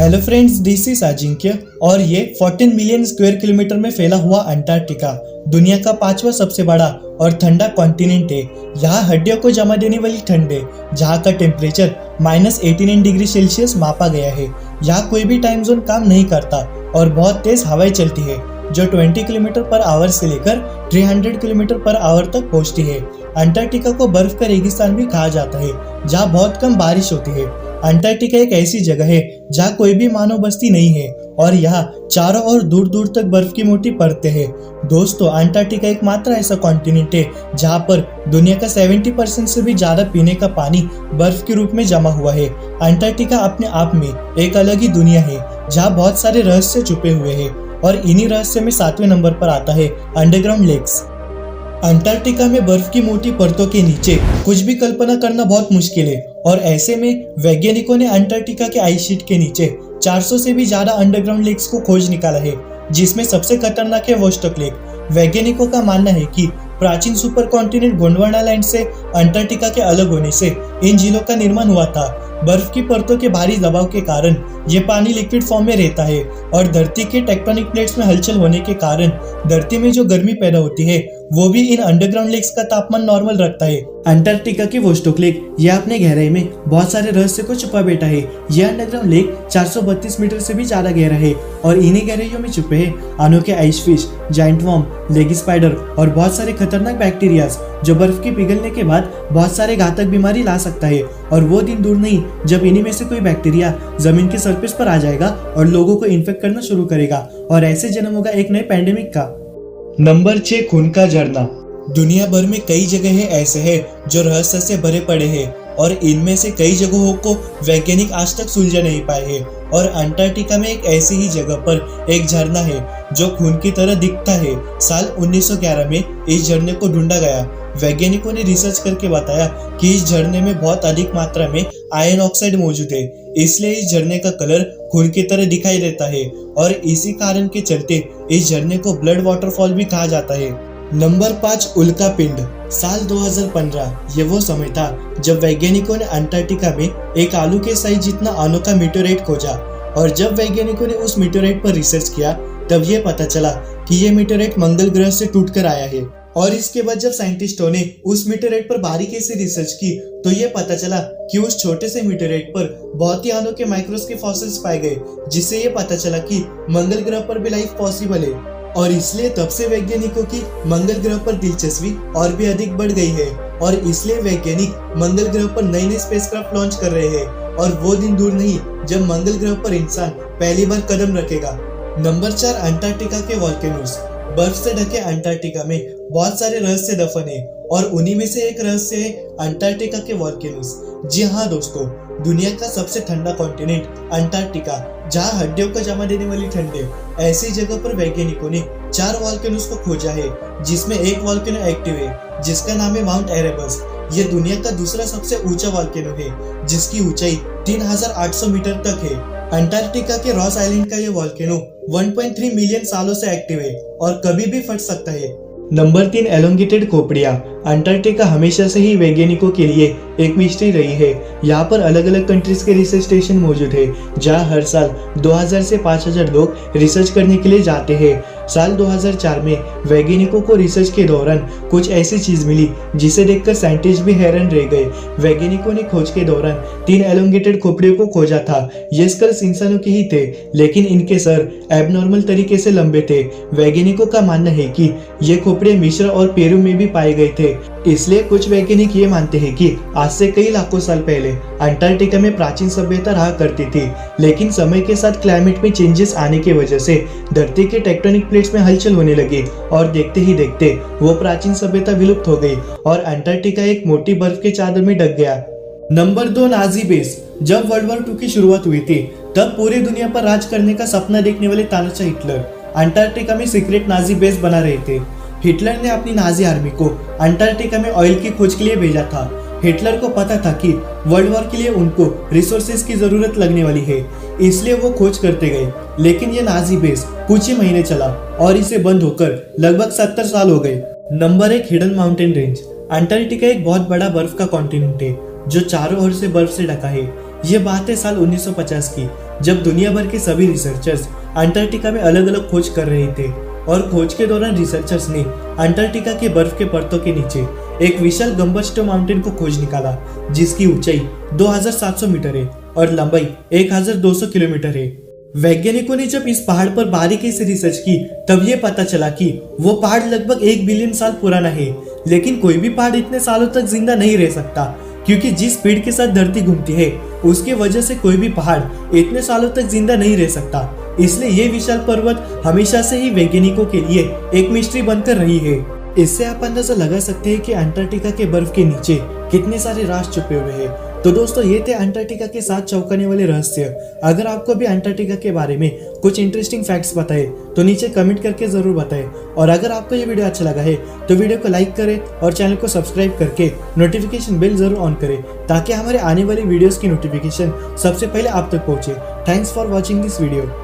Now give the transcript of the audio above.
Hello friends, this is Ajinkya और ये 14 million square kilometre में फैला हुआ अंटार्कटिका दुनिया का 5वां सबसे बड़ा और ठंडा कॉन्टिनेंट है। यहाँ हड्डियों को जमा देने वाली ठंड है, जहाँ का टेम्परेचर -89 डिग्री सेल्सियस मापा गया है। यहाँ कोई भी टाइम जोन काम नहीं करता और बहुत तेज हवाएं चलती है जो 20 किलोमीटर पर आवर से लेकर 300 किलोमीटर पर आवर तक पहुँचती है। अंटार्कटिका को बर्फ का रेगिस्तान भी कहा जाता है, जहाँ बहुत कम बारिश होती है। अंटार्कटिका एक ऐसी जगह है जहाँ कोई भी मानव बस्ती नहीं है और यहाँ चारों ओर दूर दूर तक बर्फ की मोटी परतें हैं। दोस्तों, अंटार्कटिका एकमात्र ऐसा कॉन्टिनेंट है जहाँ पर दुनिया का 70% से भी ज्यादा पीने का पानी बर्फ के रूप में जमा हुआ है। अंटार्कटिका अपने आप में एक अलग ही दुनिया है जहाँ बहुत सारे रहस्य छुपे हुए हैं और इन्हीं रहस्य में 7वें नंबर पर आता है अंडरग्राउंड लेक्स। अंटार्कटिका में बर्फ की मोटी परतों के नीचे कुछ भी कल्पना करना बहुत मुश्किल है और ऐसे में वैज्ञानिकों ने अंटार्कटिका के आइस शीट के नीचे 400 से भी ज्यादा अंडरग्राउंड लेक्स को खोज निकाला है, जिसमें सबसे खतरनाक है वोस्टोक लेक। वैज्ञानिकों का मानना है कि प्राचीन सुपर कॉन्टिनेंट गोंडवाना लैंड से अंटार्कटिका के अलग होने से इन झीलों का निर्माण हुआ था। बर्फ की परतों के भारी दबाव के कारण ये पानी लिक्विड फॉर्म में रहता है और धरती के टेक्टोनिक प्लेट्स में हलचल होने के कारण धरती में जो गर्मी पैदा होती है वो भी इन अंडरग्राउंड लेक्स का तापमान नॉर्मल रखता है। अंटार्कटिका की वोस्टोक लेक यह अपने गहराई में बहुत सारे रहस्य को छुपा बैठा है। यह अंडरग्राउंड लेक 432 मीटर से भी ज्यादा गहरा है और इन्हीं गहराइयों में छुपे हैं अनोखे ice fish, giant worm, leg spider और बहुत सारे खतरनाक बैक्टीरिया जो बर्फ के पिघलने के बाद बहुत सारे घातक बीमारी ला सकता है। और वो दिन दूर नहीं जब इन्हीं में से कोई बैक्टीरिया जमीन के सरफेस पर आ जाएगा और लोगों को इन्फेक्ट करना शुरू करेगा और ऐसे जन्म होगा एक नए पैंडेमिक का। नंबर 6, खून का झरना। दुनिया भर में कई जगह ऐसे हैं जो रहस्य से भरे पड़े हैं और इनमें से कई जगहों को वैज्ञानिक आज तक सुलझा नहीं पाए हैं। और अंटार्कटिका में एक ऐसी ही जगह पर एक झरना है जो खून की तरह दिखता है। साल 1911 में इस झरने को ढूंढा गया। वैज्ञानिकों ने रिसर्च करके बताया कि इस झरने में बहुत अधिक मात्रा में आयरन ऑक्साइड मौजूद है, इसलिए इस झरने का कलर खून की तरह दिखाई देता है और इसी कारण के चलते इस झरने को ब्लड वाटरफॉल भी कहा जाता है। नंबर 5, उल्का पिंड। साल 2015 ये वो समय था जब वैज्ञानिकों ने अंटार्कटिका में एक आलू के साइज जितना अनोखा मीटेओराइट खोजा और जब वैज्ञानिकों ने उस मीटेओराइट पर रिसर्च किया तब ये पता चला कि ये मीटेओराइट मंगल ग्रह से टूटकर आया है। और इसके बाद जब साइंटिस्टों ने उस मीटेओराइट पर बारीकी से रिसर्च की तो ये पता चला कि उस छोटे से मीटेओराइट पर बहुत ही अनोखे माइक्रोस्कोपिक फॉसिल्स पाए गए, जिससे ये पता चला कि मंगल ग्रह पर भी लाइफ पॉसिबल है। और इसलिए तब से वैज्ञानिकों की मंगल ग्रह पर दिलचस्पी और भी अधिक बढ़ गई है और इसलिए वैज्ञानिक मंगल ग्रह पर नए नए स्पेसक्राफ्ट लॉन्च कर रहे हैं और वो दिन दूर नहीं जब मंगल ग्रह पर इंसान पहली बार कदम रखेगा। नंबर 4, अंटार्कटिका के वॉल्केनोस। बर्फ से ढके अंटार्कटिका में बहुत सारे रहस्य दफन है और उन्हीं में से एक रहस्य है अंटार्कटिका के वॉल्केनोस। जी हाँ दोस्तों, दुनिया का सबसे ठंडा कॉन्टिनेंट अंटार्कटिका, जहाँ हड्डियों को जमा देने वाली ठंड है, ऐसी जगह पर वैज्ञानिकों ने 4 वॉल्केनोस को खोजा है, जिसमें एक वॉल्केनो एक्टिव है जिसका नाम है माउंट एरेबस। ये दुनिया का दूसरा सबसे ऊंचा वॉल्केनो है जिसकी ऊंचाई 3800 मीटर तक है। अंटार्कटिका के रॉस आइलैंड का ये वॉल्केनो 1.3 मिलियन सालों से एक्टिव है और कभी भी फट सकता है। Number 3, elongated खोपड़ियाँ। अंटार्कटिका हमेशा से ही वैज्ञानिकों के लिए एक मिस्ट्री रही है। यहाँ पर अलग अलग कंट्रीज के रिसर्च स्टेशन मौजूद है जहाँ हर साल 2000 से 5000 लोग रिसर्च करने के लिए जाते हैं। साल 2004 में वैज्ञानिकों को रिसर्च के दौरान कुछ ऐसी चीज मिली जिसे देखकर साइंटिस्ट भी हैरान रह गए। वैज्ञानिकों ने खोज के दौरान 3 एलोंगेटेड खोपड़ियों को खोजा था। ये स्कल्स इंसानों के ही थे, लेकिन इनके सर एबनॉर्मल तरीके से लंबे थे। वैज्ञानिकों का मानना है कि ये खोपड़े मिस्र और पेरू में भी पाए गए थे। इसलिए कुछ वैज्ञानिक ये मानते हैं कि आज से कई लाखों साल पहले अंटार्कटिका में प्राचीन सभ्यता रहा करती थी, लेकिन समय के साथ क्लाइमेट में चेंजेस आने की वजह से धरती के टेक्टोनिक प्लेट्स में हलचल होने लगी और देखते ही देखते वो प्राचीन सभ्यता विलुप्त हो गई और अंटार्कटिका एक मोटी बर्फ के चादर में ढक गया। Number 2, Nazi base. जब वर्ल्ड वॉर 2 की शुरुआत हुई थी तब पूरी दुनिया पर राज करने का सपना देखने वाले तानाशाह हिटलर अंटार्कटिका में सीक्रेट नाजी बेस बना रहे थे। हिटलर ने अपनी नाजी आर्मी को अंटार्कटिका में ऑयल की खोज के लिए भेजा था। हिटलर को पता था कि वर्ल्ड वॉर के लिए उनको रिसोर्सेज की जरूरत लगने वाली है, इसलिए वो खोज करते गए। लेकिन ये नाजी बेस कुछ ही महीने चला और इसे बंद होकर लगभग 70 साल हो गए। Number 1, hidden mountain range. Antarctica एक बहुत बड़ा बर्फ का कॉन्टिनेंट है जो चारों ओर से बर्फ से ढका है। ये बात है साल 1950 की, जब दुनिया भर के सभी रिसर्चर्स अंटार्कटिका में अलग अलग खोज कर रहे थे और खोज के दौरान रिसर्चर्स ने अंटार्कटिका के बर्फ के परतों के नीचे एक विशाल गंबस्टो माउंटेन को खोज निकाला, जिसकी ऊंचाई 2700 मीटर है और लंबाई 1200 किलोमीटर है। वैज्ञानिकों ने जब इस पहाड़ पर बारीकी से रिसर्च की तब ये पता चला कि वो पहाड़ लगभग 1 बिलियन साल पुराना है। लेकिन कोई भी पहाड़ इतने सालों तक जिंदा नहीं रह सकता, क्योंकि जिस स्पीड के साथ धरती घूमती है उसकी वजह से कोई भी पहाड़ इतने सालों तक जिंदा नहीं रह सकता। इसलिए ये विशाल पर्वत हमेशा से ही वैज्ञानिकों के लिए एक मिस्ट्री बनकर रही है। इससे आप अंदाजा लगा सकते हैं कि अंटार्कटिका के बर्फ के नीचे कितने सारे राज छुपे हुए हैं। तो दोस्तों, ये थे अंटार्कटिका के 7 चौंकाने वाले रहस्य। अगर आपको भी अंटार्कटिका के बारे में कुछ इंटरेस्टिंग फैक्ट्स बताए तो नीचे कमेंट करके जरूर बताएं। और अगर आपको ये वीडियो अच्छा लगा है तो वीडियो को लाइक करें और चैनल को सब्सक्राइब करके नोटिफिकेशन बेल जरूर ऑन करें, ताकि हमारे आने वाली वीडियोस की नोटिफिकेशन सबसे पहले आप तक पहुंचे। Thanks for watching this video.